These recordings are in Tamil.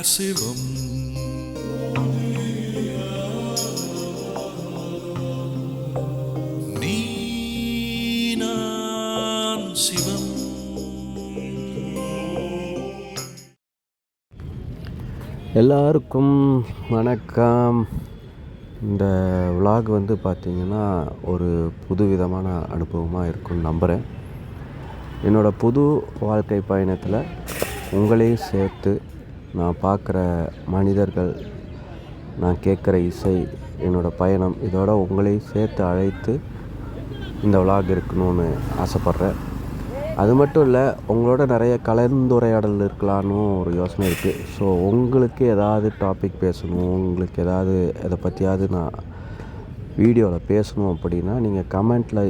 சிவம் நீ நான் சிவம். எல்லாருக்கும் வணக்கம். இந்த விலாக் பார்த்திங்கன்னா ஒரு புதுவிதமான அனுபவமாக இருக்குன்னு நம்புகிறேன். என்னோடய புது வாழ்க்கை பயணத்தில் உங்களையும் சேர்த்து நான் பார்க்குற மனிதர்கள், நான் கேட்குற இசை, என்னோடய பயணம், இதோட உங்களையும் சேர்த்து அழைத்து இந்த விலாக் இருக்கணும்னு ஆசைப்பட்றேன். அது மட்டும் இல்லை, உங்களோட நிறைய கலந்துரையாடல் இருக்கலான்னு ஒரு யோசனை இருக்குது. ஸோ உங்களுக்கு ஏதாவது டாபிக் பேசணும், உங்களுக்கு ஏதாவது எதை பற்றியாவது நான் வீடியோவில் பேசணும் அப்படின்னா நீங்கள் கமெண்ட்டில்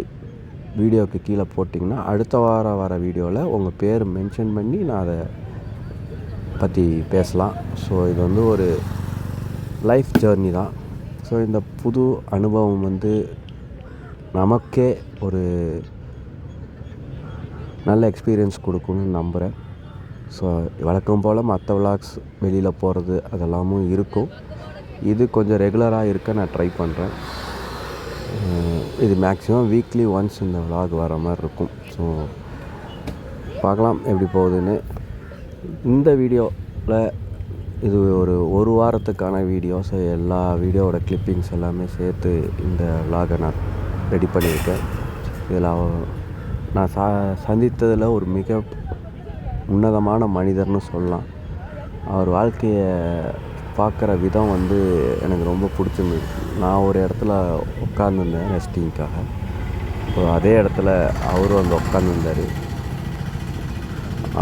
வீடியோவுக்கு கீழே போட்டிங்கன்னா அடுத்த வாரம் வர வீடியோவில் உங்கள் பேர் மென்ஷன் பண்ணி நான் அதை பற்றி பேசலாம். ஸோ இது ஒரு லைஃப் ஜேர்னி தான். ஸோ இந்த புது அனுபவம் நமக்கே ஒரு நல்ல எக்ஸ்பீரியன்ஸ் கொடுக்கணும்னு நம்புகிறேன். ஸோ வழக்கம் போல் மற்ற விலாக்ஸ் வெளியில் போகிறது அதெல்லாமும் இருக்கும். இது கொஞ்சம் ரெகுலராக இருக்க நான் ட்ரை பண்ணுறேன். இது மேக்ஸிமம் வீக்லி ஒன்ஸ் இந்த விலாக் வர மாதிரி இருக்கும். ஸோ பார்க்கலாம் எப்படி போகுதுன்னு. இந்த வீடியோவில் இது ஒரு வாரத்துக்கான வீடியோ. ஸோ எல்லா வீடியோவோட கிளிப்பிங்ஸ் எல்லாமே சேர்த்து இந்த விலாகை நான் ரெடி பண்ணியிருக்கேன். இதில் நான் சந்தித்ததில் ஒரு மிக உன்னதமான மனிதர்னு சொல்லலாம். அவர் வாழ்க்கையை பார்க்குற விதம் எனக்கு ரொம்ப பிடிச்சிருந்துது. நான் ஒரு இடத்துல உட்காந்துருந்தேன் ரெஸ்டிங்காக. ஸோ அதே இடத்துல அவரும் உட்காந்துருந்தார்.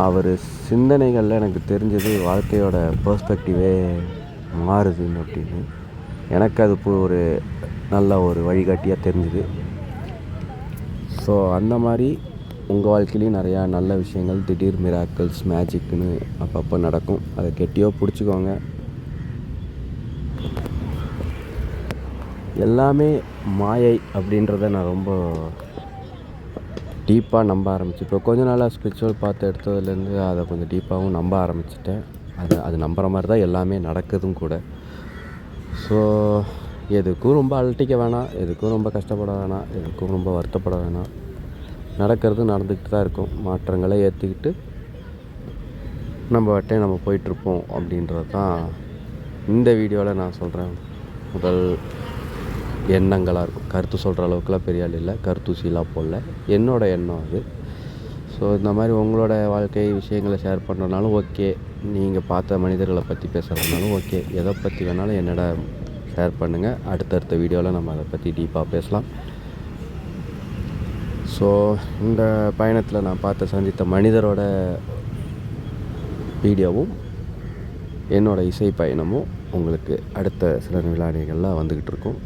அவர் சிந்தனைகளில் எனக்கு தெரிஞ்சது வாழ்க்கையோட பெர்ஸ்பெக்டிவே மாறுதுன்னு அப்படின்னு. எனக்கு அது ஒரு நல்ல ஒரு வழிகாட்டியாக தெரிஞ்சுது. ஸோ அந்த மாதிரி உங்கள் வாழ்க்கையிலையும் நிறையா நல்ல விஷயங்கள், திடீர் மிராக்கிள்ஸ், மேஜிக்னு அப்பப்போ நடக்கும். அதை கெட்டியோ பிடிச்சிக்கோங்க. எல்லாமே மாயை அப்படின்றத நான் ரொம்ப டீப்பாக நம்ப ஆரம்பித்தேன். இப்போ கொஞ்ச நாளாக ஸ்பிரிச்சுவல் பார்த்து எடுத்ததுலேருந்து அதை கொஞ்சம் டீப்பாகவும் நம்ப ஆரம்பிச்சிட்டேன். அது நம்புகிற மாதிரி தான் எல்லாமே நடக்குதும் கூட. ஸோ எதுக்கும் ரொம்ப அலட்டிக்க வேணாம், எதுக்கும் ரொம்ப கஷ்டப்பட வேணாம், எதுக்கும் ரொம்ப வருத்தப்பட வேணாம். நடக்கிறது நடந்துக்கிட்டு தான் இருக்கும். மாற்றங்களை ஏற்றிக்கிட்டு நம்ம போயிட்டுருப்போம் அப்படின்றது தான் இந்த வீடியோவில் நான் சொல்கிறேன். முதல் எண்ணங்களாக இருக்கும். கருத்து சொல்கிற அளவுக்குலாம் பெரிய ஆள் இல்லை, கருத்தூசிலாம் போடல, என்னோடய எண்ணம் அது. ஸோ இந்த மாதிரி உங்களோட வாழ்க்கை விஷயங்களை ஷேர் பண்ணுறதுனாலும் ஓகே, நீங்கள் பார்த்த மனிதர்களை பற்றி பேசுகிறதுனாலும் ஓகே, எதை பற்றி வேணாலும் என்னோட ஷேர் பண்ணுங்கள். அடுத்தடுத்த வீடியோவில் நம்ம அதை பற்றி டீப்பாக பேசலாம். ஸோ இந்த பயணத்தில் நான் சந்தித்த மனிதரோட வீடியோவும் என்னோடய இசை பயணமும் உங்களுக்கு அடுத்த சில வினாடிகளில் வந்துக்கிட்டு இருக்கும்.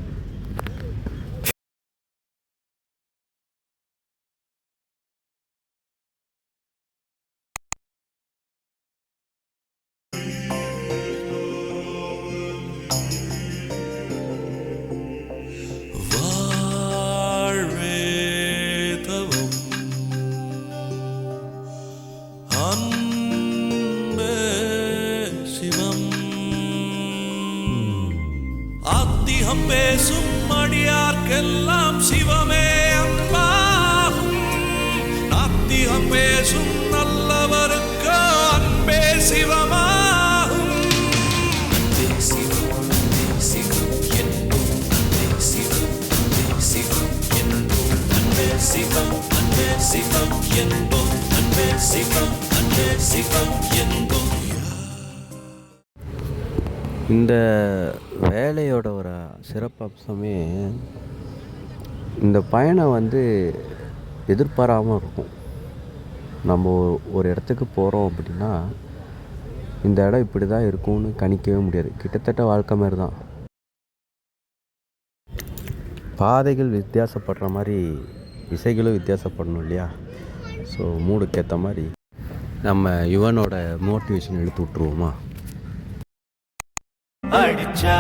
ஆத்திகம் பேசும் அடியார்க்கெல்லாம் சிவமே அன்பாகும். நாத்திகம் பேசும் நல்லவருக்கு அன்பே சிவமாகும். அன்பே சிவம், அன்பே சிவம் என்போம், அன்பே சிவம், அன்பே சிவம் என்போம், அன்பே சிவம், அன்பே சிவம் என்போம், அன்பே சிவம், அன்பே சிவம் என்போம். இந்த வேலையோட ஒரு சிறப்பம்சமே இந்த பயணம் எதிர்பாராமல் இருக்கும். நம்ம ஒரு இடத்துக்கு போகிறோம் அப்படின்னா இந்த இடம் இப்படி தான் இருக்கும்னு கணிக்கவே முடியாது. கிட்டத்தட்ட வாழ்க்கை மாதிரி தான். பாதைகள் வித்தியாசப்படுற மாதிரி இசைகளும் வித்தியாசப்படணும் இல்லையா? ஸோ மூடுக்கேற்ற மாதிரி நம்ம யுவனோட மோட்டிவேஷன் எடுத்து விட்ருவோமா? அடிச்சா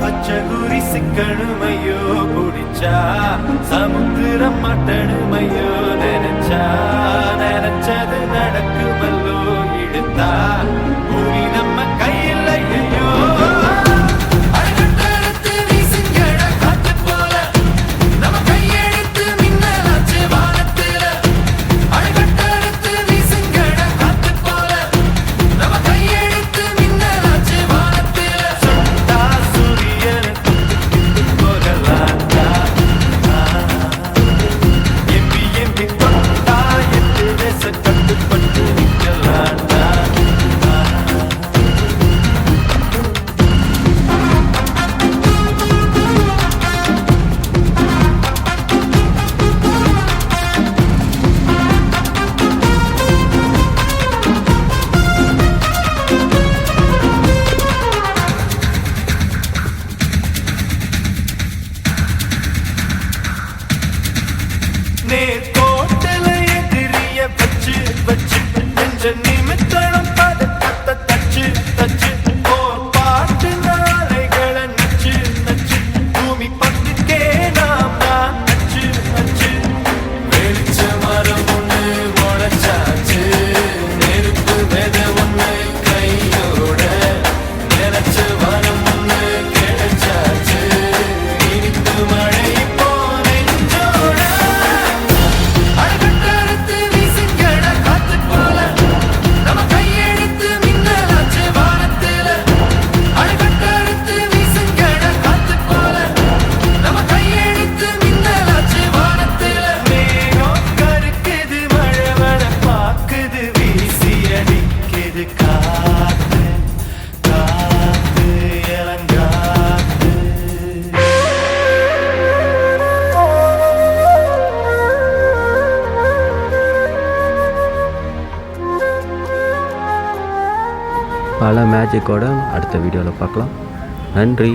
வச்ச குறி சிக்கணுமையோ, குடிச்சா சமுத்திரம் மட்டணுமையோ, நினைச்சது நடக்குமல்லோ, இடுத்தா பூமி நம்ம கையில் பல மேஜிக்கோட அடுத்த வீடியோவில் பார்க்கலாம். நன்றி.